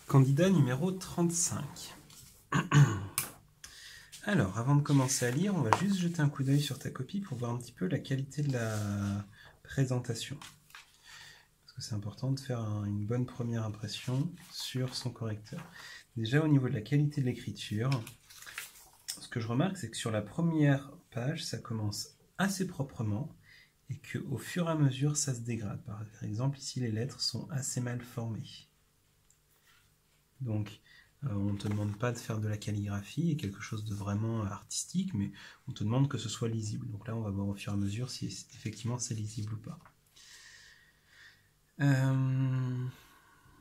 Candidat numéro 35. Alors, avant de commencer à lire, on va juste jeter un coup d'œil sur ta copie pour voir un petit peu la qualité de la présentation. Parce que c'est important de faire une bonne première impression sur son correcteur. Déjà, au niveau de la qualité de l'écriture, ce que je remarque, c'est que sur la première page, ça commence assez proprement et qu'au fur et à mesure, ça se dégrade. Par exemple, ici, les lettres sont assez mal formées. Donc, on ne te demande pas de faire de la calligraphie et quelque chose de vraiment artistique, mais on te demande que ce soit lisible. Donc là, on va voir au fur et à mesure si effectivement c'est lisible ou pas.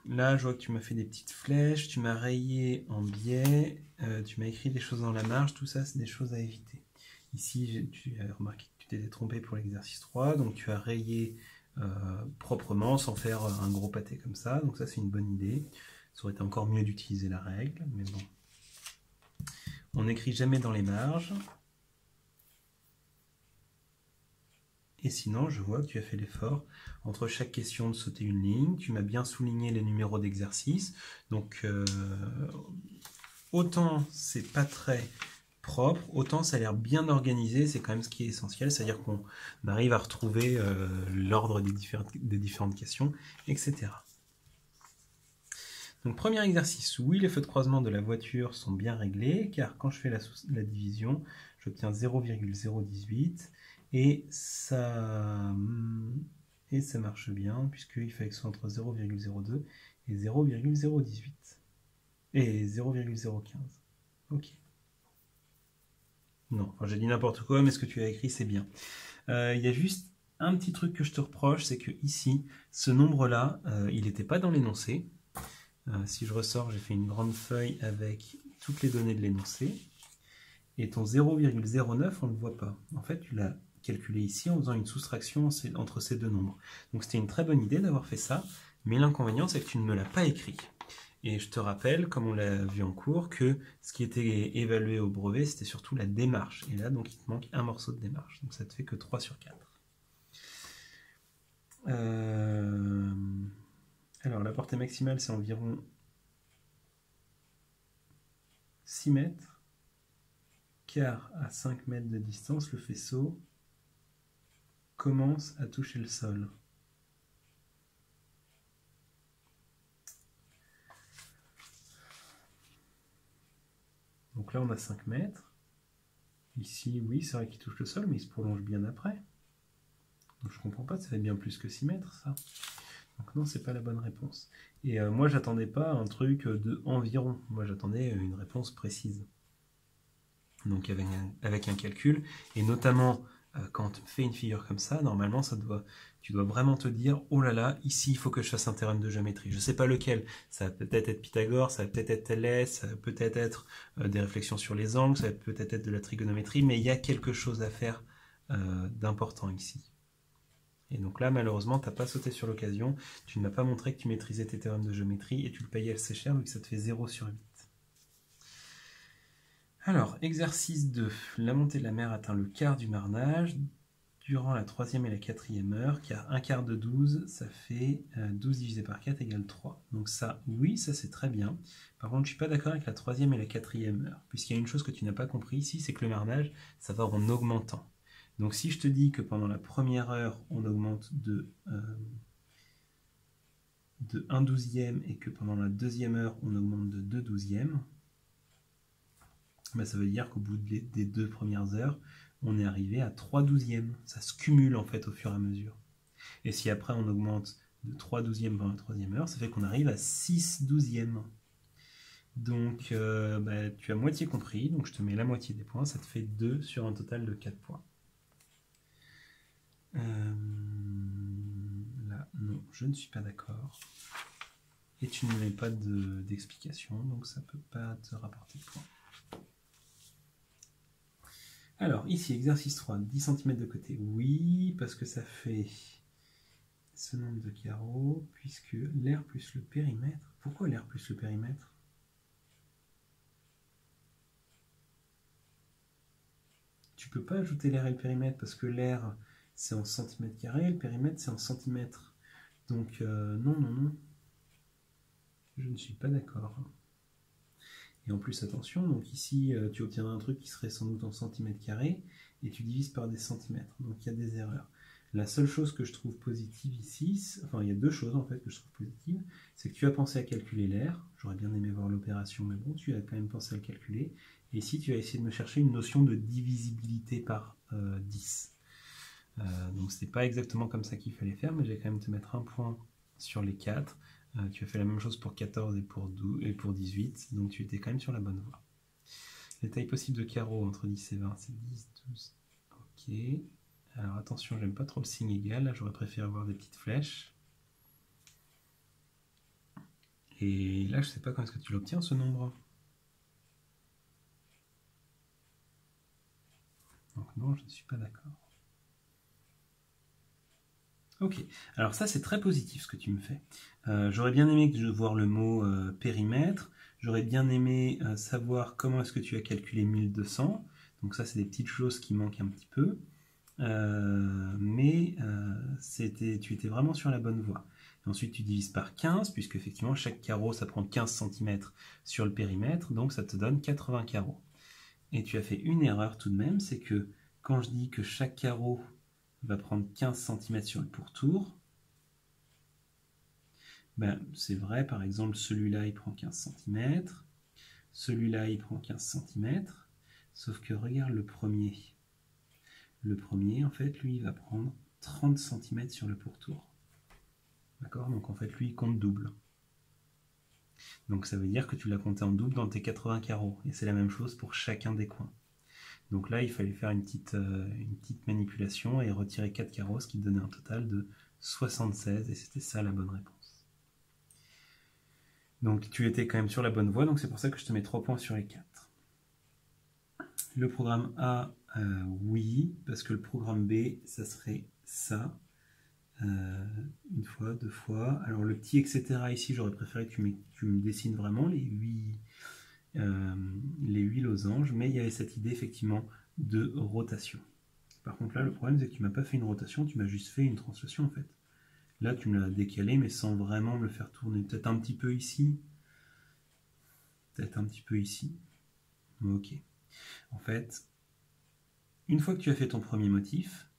Là, je vois que tu m'as fait des petites flèches, tu m'as rayé en biais, tu m'as écrit des choses dans la marge, tout ça, c'est des choses à éviter. Ici, tu as remarqué que tu t'étais trompé pour l'exercice 3, donc tu as rayé proprement, sans faire un gros pâté comme ça, donc ça, c'est une bonne idée. Ça aurait été encore mieux d'utiliser la règle, mais bon. On n'écrit jamais dans les marges. Et sinon, je vois que tu as fait l'effort entre chaque question de sauter une ligne. Tu m'as bien souligné les numéros d'exercice. Donc, autant c'est pas très propre, autant ça a l'air bien organisé. C'est quand même ce qui est essentiel. C'est-à-dire qu'on arrive à retrouver l'ordre des différentes questions, etc. Donc, premier exercice, oui, les feux de croisement de la voiture sont bien réglés, car quand je fais la division, j'obtiens 0,018, et ça marche bien, puisqu'il fallait que ce soit entre 0,02 et 0,018, et 0,015. Ok. Non, enfin, j'ai dit n'importe quoi, mais ce que tu as écrit, c'est bien. Il y a juste un petit truc que je te reproche, c'est que ici, ce nombre-là, il n'était pas dans l'énoncé. Si je ressors, j'ai fait une grande feuille avec toutes les données de l'énoncé. Et ton 0,09, on ne le voit pas. En fait, tu l'as calculé ici en faisant une soustraction entre ces deux nombres. Donc c'était une très bonne idée d'avoir fait ça, mais l'inconvénient, c'est que tu ne me l'as pas écrit. Et je te rappelle, comme on l'a vu en cours, que ce qui était évalué au brevet, c'était surtout la démarche. Et là, donc, il te manque un morceau de démarche. Donc ça te fait que 3 sur 4. Alors, la portée maximale, c'est environ 6 mètres, car à 5 mètres de distance, le faisceau commence à toucher le sol. Donc là, on a 5 mètres. Ici, oui, c'est vrai qu'il touche le sol, mais il se prolonge bien après. Donc je comprends pas, ça fait bien plus que 6 mètres, ça. Donc non, c'est pas la bonne réponse. Et moi, j'attendais pas un truc de environ. Moi, j'attendais une réponse précise. Donc avec un calcul, et notamment quand tu fais une figure comme ça, normalement, tu dois vraiment te dire, oh là là, ici, il faut que je fasse un théorème de géométrie. Je sais pas lequel. Ça va peut-être être Pythagore, ça va peut-être être Thalès, ça va peut-être être des réflexions sur les angles, ça va peut-être être de la trigonométrie, mais il y a quelque chose à faire d'important ici. Et donc là, malheureusement, tu n'as pas sauté sur l'occasion, tu ne m'as pas montré que tu maîtrisais tes théorèmes de géométrie et tu le payais assez cher, vu que ça te fait 0 sur 8. Alors, exercice 2. La montée de la mer atteint le quart du marnage durant la 3e et la 4e heure, car un quart de 12, ça fait 12 divisé par 4 égale 3. Donc ça, oui, ça c'est très bien. Par contre, je ne suis pas d'accord avec la 3e et la 4e heure, puisqu'il y a une chose que tu n'as pas compris ici, c'est que le marnage, ça va en augmentant. Donc si je te dis que pendant la première heure, on augmente de 1/12e et que pendant la 2e heure, on augmente de 2/12e, ben ça veut dire qu'au bout des 2 premières heures, on est arrivé à 3/12e. Ça se cumule en fait au fur et à mesure. Et si après on augmente de 3/12e pendant la 3e heure, ça fait qu'on arrive à 6/12e. Donc ben, tu as moitié compris, donc je te mets la moitié des points, ça te fait 2 sur un total de 4 points. Là, non, je ne suis pas d'accord. Et tu ne mets pas d'explication, donc ça ne peut pas te rapporter de points. Alors, ici, exercice 3, 10 cm de côté. Oui, parce que ça fait ce nombre de carreaux, puisque l'air plus le périmètre... Pourquoi l'air plus le périmètre? Tu peux pas ajouter l'air et le périmètre, parce que l'air, c'est en centimètres carrés, le périmètre, c'est en centimètres. Donc, non, non, non. Je ne suis pas d'accord. Et en plus, attention, donc ici, tu obtiendras un truc qui serait sans doute en centimètres carrés, et tu divises par des centimètres. Donc il y a des erreurs. La seule chose que je trouve positive ici, enfin il y a deux choses en fait que je trouve positives, c'est que tu as pensé à calculer l'air. J'aurais bien aimé voir l'opération, mais bon, tu as quand même pensé à le calculer. Et ici, tu as essayé de me chercher une notion de divisibilité par 10. Donc c'était pas exactement comme ça qu'il fallait faire, mais je vais quand même te mettre un point sur les 4. Tu as fait la même chose pour 14 et pour 12 et pour 18, donc tu étais quand même sur la bonne voie. Les tailles possibles de carreaux entre 10 et 20, c'est 10, 12. Ok. Alors attention, j'aime pas trop le signe égal, là j'aurais préféré avoir des petites flèches. Et là je sais pas quand est-ce que tu l'obtiens ce nombre. Donc non, je ne suis pas d'accord. Ok, alors ça c'est très positif ce que tu me fais. J'aurais bien aimé voir le mot périmètre. J'aurais bien aimé savoir comment est-ce que tu as calculé 1200. Donc ça c'est des petites choses qui manquent un petit peu. Mais tu étais vraiment sur la bonne voie. Et ensuite tu divises par 15, puisque effectivement chaque carreau ça prend 15 cm sur le périmètre, donc ça te donne 80 carreaux. Et tu as fait une erreur tout de même, c'est que quand je dis que chaque carreau va prendre 15 cm sur le pourtour, ben, c'est vrai, par exemple, celui-là il prend 15 cm, celui-là il prend 15 cm, sauf que regarde le premier. Le premier, en fait, lui, il va prendre 30 cm sur le pourtour. D'accord? Donc en fait, lui, il compte double. Donc ça veut dire que tu l'as compté en double dans tes 80 carreaux. Et c'est la même chose pour chacun des coins. Donc là, il fallait faire une petite manipulation et retirer 4 carreaux, ce qui donnait un total de 76, et c'était ça la bonne réponse. Donc tu étais quand même sur la bonne voie, donc c'est pour ça que je te mets 3 points sur les 4. Le programme A, oui, parce que le programme B, ça serait ça. Une fois, deux fois. Alors le petit etc. ici, j'aurais préféré que tu me dessines vraiment les 8 losanges, mais il y avait cette idée effectivement de rotation. Par contre là, le problème c'est que tu m'as pas fait une rotation, tu m'as juste fait une translation en fait. Là, tu me l'as décalé, mais sans vraiment me le faire tourner. Peut-être un petit peu ici. Peut-être un petit peu ici. Ok. En fait, une fois que tu as fait ton premier motif,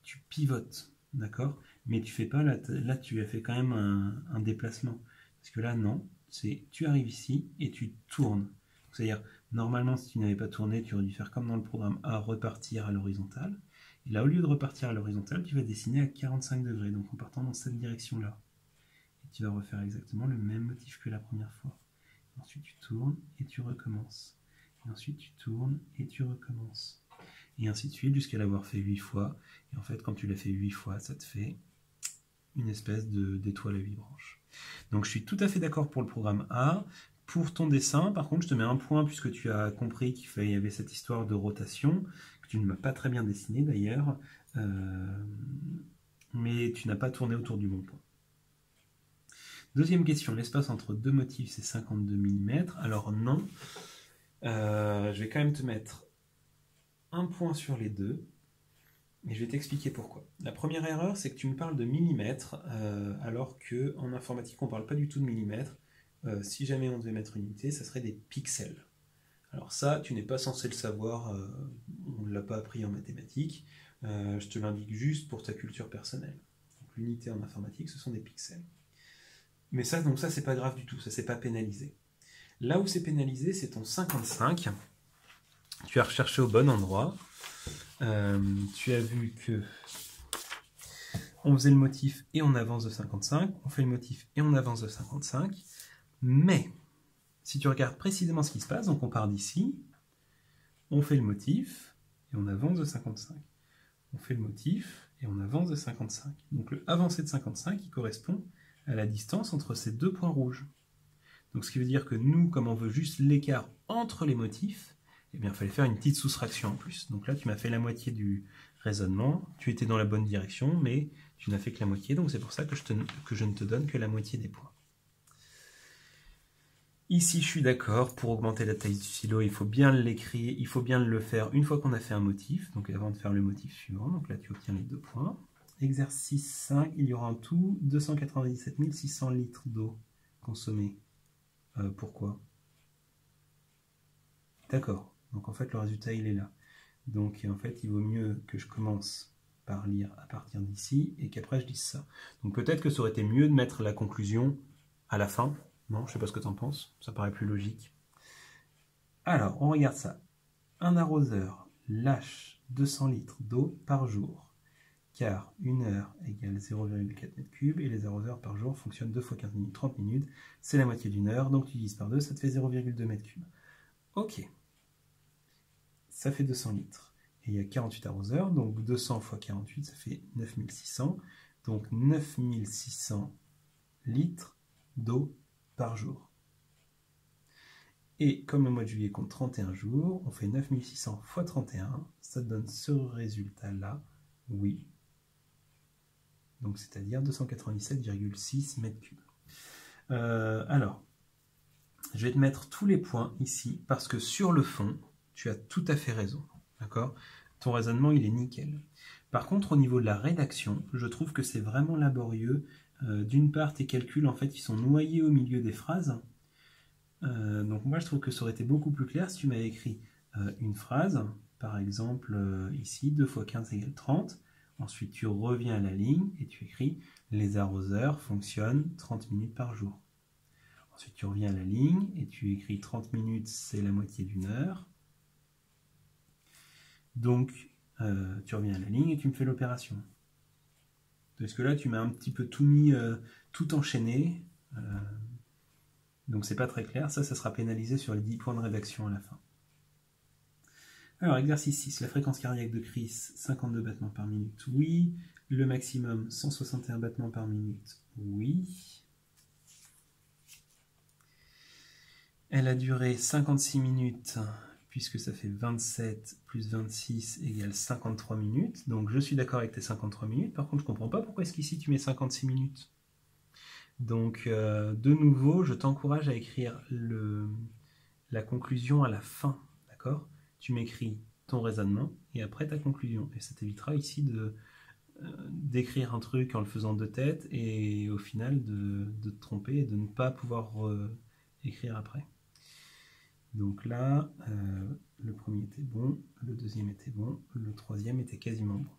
tu pivotes, d'accord? Mais tu fais pas, là tu as fait quand même un déplacement. Parce que là, non, c'est tu arrives ici et tu tournes. C'est-à-dire, normalement, si tu n'avais pas tourné, tu aurais dû faire comme dans le programme A, repartir à l'horizontale. Et là, au lieu de repartir à l'horizontale, tu vas dessiner à 45 degrés, donc en partant dans cette direction-là. Et tu vas refaire exactement le même motif que la première fois. Et ensuite, tu tournes et tu recommences. Et ensuite, tu tournes et tu recommences. Et ainsi de suite, jusqu'à l'avoir fait 8 fois. Et en fait, quand tu l'as fait 8 fois, ça te fait une espèce d'étoile à 8 branches. Donc, je suis tout à fait d'accord pour le programme A. Pour ton dessin, par contre, je te mets un point puisque tu as compris qu'il y avait cette histoire de rotation, que tu ne m'as pas très bien dessiné d'ailleurs, mais tu n'as pas tourné autour du bon point. Deuxième question, l'espace entre deux motifs, c'est 52 mm. Alors non, je vais quand même te mettre un point sur les deux, et je vais t'expliquer pourquoi. La première erreur, c'est que tu me parles de millimètres, alors qu'en informatique, on ne parle pas du tout de millimètres. Si jamais on devait mettre une unité, ça serait des pixels. Alors ça, tu n'es pas censé le savoir, on ne l'a pas appris en mathématiques, je te l'indique juste pour ta culture personnelle. L'unité en informatique, ce sont des pixels. Mais ça, donc ça, c'est pas grave du tout, ça c'est pas pénalisé. Là où c'est pénalisé, c'est ton 55. Tu as recherché au bon endroit. Tu as vu que on faisait le motif et on avance de 55. On fait le motif et on avance de 55. Mais, si tu regardes précisément ce qui se passe, donc on part d'ici, on fait le motif et on avance de 55. On fait le motif et on avance de 55. Donc le avancé de 55, il correspond à la distance entre ces deux points rouges. Donc ce qui veut dire que nous, comme on veut juste l'écart entre les motifs, eh bien il fallait faire une petite soustraction en plus. Donc là tu m'as fait la moitié du raisonnement, tu étais dans la bonne direction, mais tu n'as fait que la moitié, donc c'est pour ça que je ne te donne que la moitié des points. Ici je suis d'accord, pour augmenter la taille du stylo, il faut bien l'écrire, il faut bien le faire une fois qu'on a fait un motif, donc avant de faire le motif suivant, donc là tu obtiens les 2 points. exercice 5, il y aura en tout 297 600 litres d'eau consommée. Pourquoi? D'accord, donc en fait le résultat il est là. Donc en fait il vaut mieux que je commence par lire à partir d'ici et qu'après je dise ça. Donc peut-être que ça aurait été mieux de mettre la conclusion à la fin. Non, je sais pas ce que tu en penses, ça paraît plus logique. Alors, on regarde ça. Un arroseur lâche 200 litres d'eau par jour, car 1 heure égale 0,4 m3, et les arroseurs par jour fonctionnent 2 fois 15 minutes, 30 minutes, c'est la moitié d'une heure, donc tu divises par 2, ça te fait 0,2 m3. Ok, ça fait 200 litres. Et il y a 48 arroseurs, donc 200 fois 48, ça fait 9600, donc 9600 litres d'eau par jour. Et comme le mois de juillet compte 31 jours, on fait 9600 fois 31, ça donne ce résultat-là, oui. Donc c'est-à-dire 297,6 m3. Alors, je vais te mettre tous les points ici, parce que sur le fond, tu as tout à fait raison. D'accord ? Ton raisonnement, il est nickel. Par contre, au niveau de la rédaction, je trouve que c'est vraiment laborieux. D'une part, tes calculs, en fait, ils sont noyés au milieu des phrases. Donc moi je trouve que ça aurait été beaucoup plus clair si tu m'avais écrit une phrase, par exemple ici 2 fois 15 égale 30, ensuite tu reviens à la ligne et tu écris les arroseurs fonctionnent 30 minutes par jour. Ensuite tu reviens à la ligne et tu écris 30 minutes c'est la moitié d'une heure. Donc tu reviens à la ligne et tu me fais l'opération. Parce que là tu m'as un petit peu tout mis, tout enchaîné. Donc c'est pas très clair, ça sera pénalisé sur les 10 points de rédaction à la fin. Alors exercice 6, la fréquence cardiaque de Chris, 52 battements par minute, oui. Le maximum, 161 battements par minute, oui. Elle a duré 56 minutes, puisque ça fait 27 plus 26 égale 53 minutes. Donc je suis d'accord avec tes 53 minutes, par contre je comprends pas pourquoi est-ce qu'ici tu mets 56 minutes. Donc, de nouveau, je t'encourage à écrire la conclusion à la fin, d'accord? Tu m'écris ton raisonnement et après ta conclusion. Et ça t'évitera ici d'écrire un truc en le faisant de tête et au final de te tromper et de ne pas pouvoir écrire après. Donc là, le premier était bon, le deuxième était bon, le troisième était quasiment bon.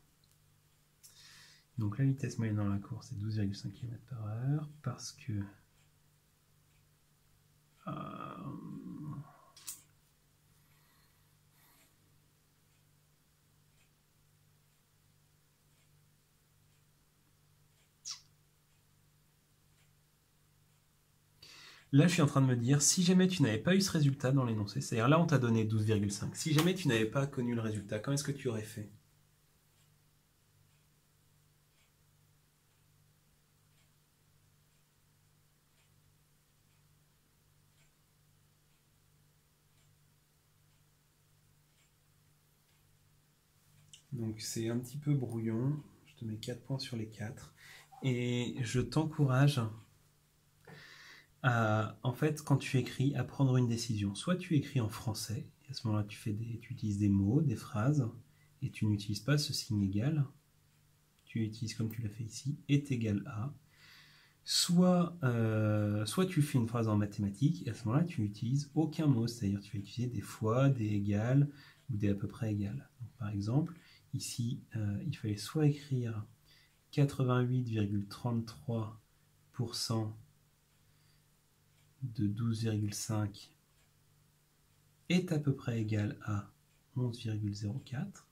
Donc la vitesse moyenne dans la course est 12,5 km/h parce que là je suis en train de me dire, si jamais tu n'avais pas eu ce résultat dans l'énoncé, c'est-à-dire là on t'a donné 12,5, si jamais tu n'avais pas connu le résultat, comment est-ce que tu aurais fait? Donc c'est un petit peu brouillon, je te mets 4 points sur les 4, et je t'encourage à, en fait, quand tu écris, à prendre une décision. Soit tu écris en français, et à ce moment-là tu utilises des mots, des phrases, et tu n'utilises pas ce signe égal, tu utilises comme tu l'as fait ici, est égal à, soit tu fais une phrase en mathématiques, et à ce moment-là tu n'utilises aucun mot, c'est-à-dire tu vas utiliser des fois, des égales, ou des à peu près égales. Donc, par exemple, ici, il fallait soit écrire 88,33% de 12,5 est à peu près égal à 11,04,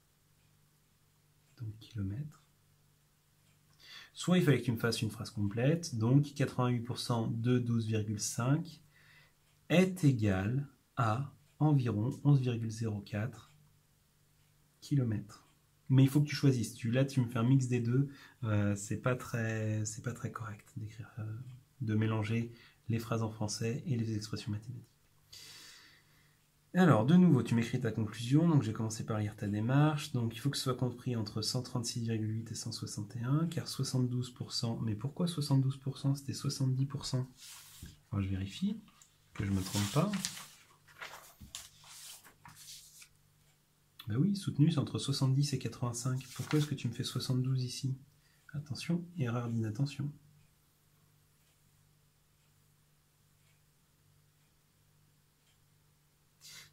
donc kilomètres. Soit il fallait que tu me fasses une phrase complète, donc 88% de 12,5 est égal à environ 11,04 km. Mais il faut que tu choisisses. Là, tu me fais un mix des deux. C'est pas très correct d'écrire, de mélanger les phrases en français et les expressions mathématiques. Alors, de nouveau, tu m'écris ta conclusion. Donc, j'ai commencé par lire ta démarche. Donc, il faut que ce soit compris entre 136,8 et 161, car 72%. Mais pourquoi 72%? C'était 70%. Alors, je vérifie que je ne me trompe pas. Ben oui, soutenu, c'est entre 70 et 85. Pourquoi est-ce que tu me fais 72 ici? Attention, erreur d'inattention.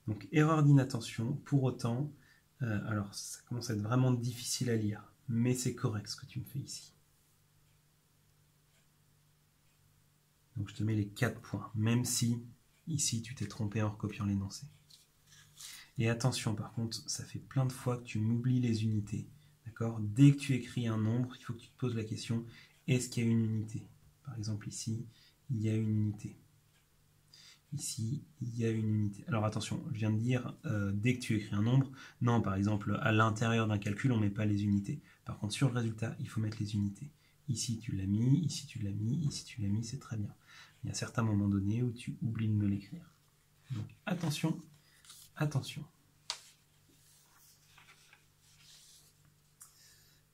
Donc, erreur d'inattention, pour autant, alors ça commence à être vraiment difficile à lire, mais c'est correct ce que tu me fais ici. Donc, je te mets les 4 points, même si, ici, tu t'es trompé en recopiant l'énoncé. Et attention, par contre, ça fait plein de fois que tu m'oublies les unités. D'accord ? Dès que tu écris un nombre, il faut que tu te poses la question, est-ce qu'il y a une unité ? Par exemple, ici, il y a une unité. Ici, il y a une unité. Alors attention, je viens de dire, dès que tu écris un nombre, non, par exemple, à l'intérieur d'un calcul, on ne met pas les unités. Par contre, sur le résultat, il faut mettre les unités. Ici, tu l'as mis, ici, tu l'as mis, ici, tu l'as mis, c'est très bien. Il y a certains moments donnés où tu oublies de me l'écrire. Donc, attention, attention.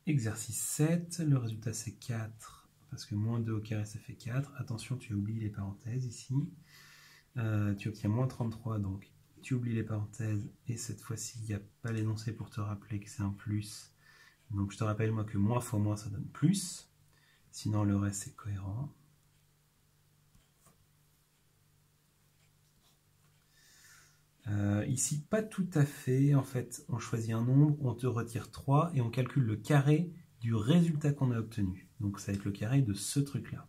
Exercice 7, le résultat c'est 4, parce que moins 2 au carré ça fait 4. Attention, tu oublies les parenthèses ici. Tu obtiens moins 33, donc tu oublies les parenthèses, et cette fois-ci, il n'y a pas l'énoncé pour te rappeler que c'est un plus. Donc je te rappelle moi que moins fois moins ça donne plus, sinon le reste c'est cohérent. Ici, pas tout à fait. En fait, on choisit un nombre, on te retire 3 et on calcule le carré du résultat qu'on a obtenu. Donc ça va être le carré de ce truc-là.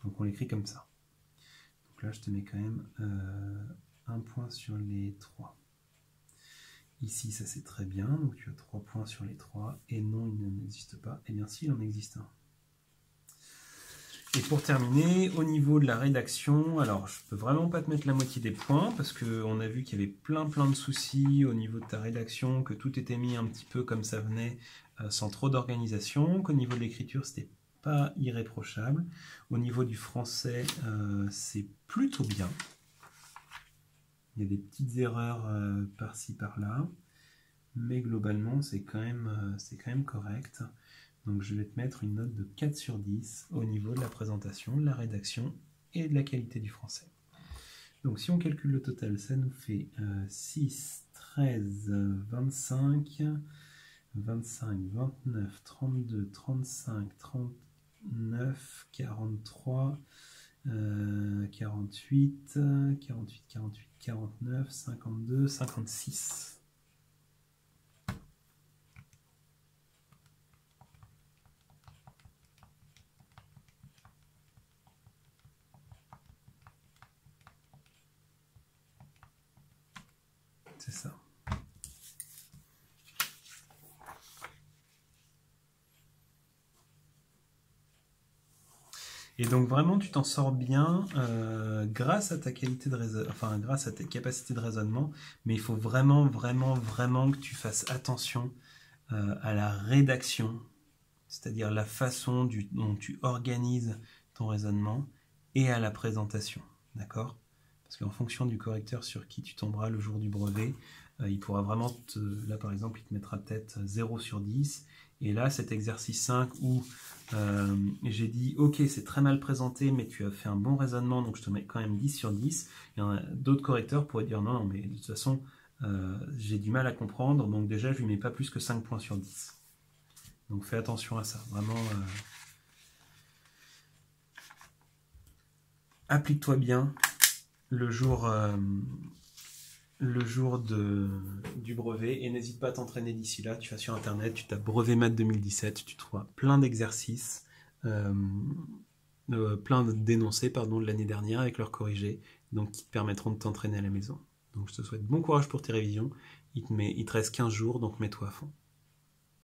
Donc on l'écrit comme ça. Donc là, je te mets quand même un point sur les 3. Ici, ça c'est très bien. Donc tu as 3 points sur les 3. Et non, il n'existe pas. Eh bien si, il en existe un. Et pour terminer, au niveau de la rédaction, alors je peux vraiment pas te mettre la moitié des points parce qu'on a vu qu'il y avait plein de soucis au niveau de ta rédaction, que tout était mis un petit peu comme ça venait, sans trop d'organisation, qu'au niveau de l'écriture c'était pas irréprochable. Au niveau du français, c'est plutôt bien. Il y a des petites erreurs par-ci par-là, mais globalement c'est quand même correct. Donc je vais te mettre une note de 4 sur 10 au niveau de la présentation, de la rédaction et de la qualité du français. Donc si on calcule le total, ça nous fait 6, 13, 25, 25, 29, 32, 35, 39, 43, 48, 48, 48, 49, 52, 56. C'est ça. Et donc vraiment tu t'en sors bien grâce à ta qualité de raisonnement, enfin grâce à tes capacités de raisonnement, mais il faut vraiment que tu fasses attention à la rédaction, c'est-à-dire la façon dont tu organises ton raisonnement et à la présentation, d'accord ? Parce qu'en fonction du correcteur sur qui tu tomberas le jour du brevet, il pourra vraiment, là par exemple, il te mettra peut-être 0 sur 10. Et là, cet exercice 5 où j'ai dit, ok, c'est très mal présenté, mais tu as fait un bon raisonnement, donc je te mets quand même 10 sur 10. Il y en a d'autres correcteurs pourraient dire, non, mais de toute façon, j'ai du mal à comprendre, donc déjà, je lui mets pas plus que 5 points sur 10. Donc fais attention à ça, vraiment. Applique-toi bien le jour du brevet et n'hésite pas à t'entraîner d'ici là. Tu vas sur internet, tu tapes brevet maths 2017, tu trouveras plein d'exercices, plein d'énoncés de l'année dernière avec leurs corrigés, donc qui te permettront de t'entraîner à la maison. Donc je te souhaite bon courage pour tes révisions. Il te reste 15 jours, donc mets-toi à fond.